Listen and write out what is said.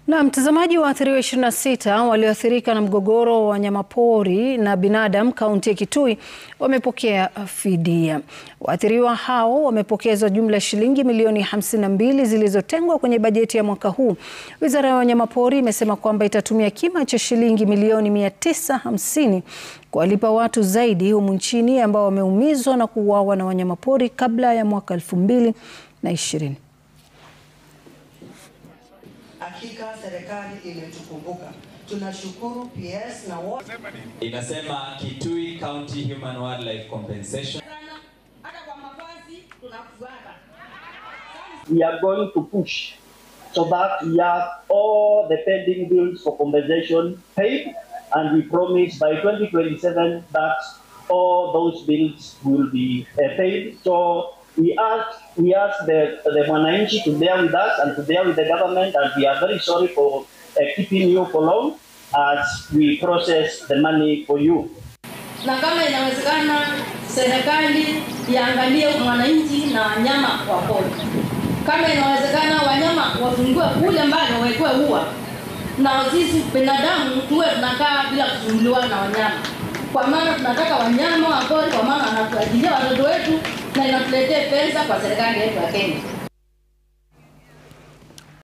Na mtazamaji, waathiriwa 26 walioathirika na mgogoro wa wanyamapori na binadamu kaunti ya Kitui wamepokea fidia. Waathiriwa hao wamepokezwa jumla ya shilingi milioni 52 zilizotengwa kwenye bajeti ya mwaka huu. Wizara ya Wanyamapori imesema kwamba itatumia kima cha shilingi milioni 950 kuwalipa watu zaidi humu nchini ambao wameumizwa na kuuawa na wanyamapori kabla ya mwaka 2020. Hakika serikali imetukumbuka. Tunashukuru PS na wote. Inasema Kitui County Human Wildlife Compensation. We are going to push so that we have all the pending bills for compensation paid, and we promise by 2027 that all those bills will be paid. So we ask the Mwananchi to bear with us and to bear with the government, and we are very sorry for keeping you for long as we process the money for you. Na kama inawezekana serikali iangalie mwananchi na wanyama wa pori. Kama inawezekana wanyama wafungiwe kule mbali wawekewe ua. Na sisi binadamu tuwe tunakaa bila kusumbuliwa na wanyama. Kwa maana tunataka wanyama wa pori, kwa maana wanatuajilia watoto wetu na inatuletea pesa kwa serikali yetu ya Kenya.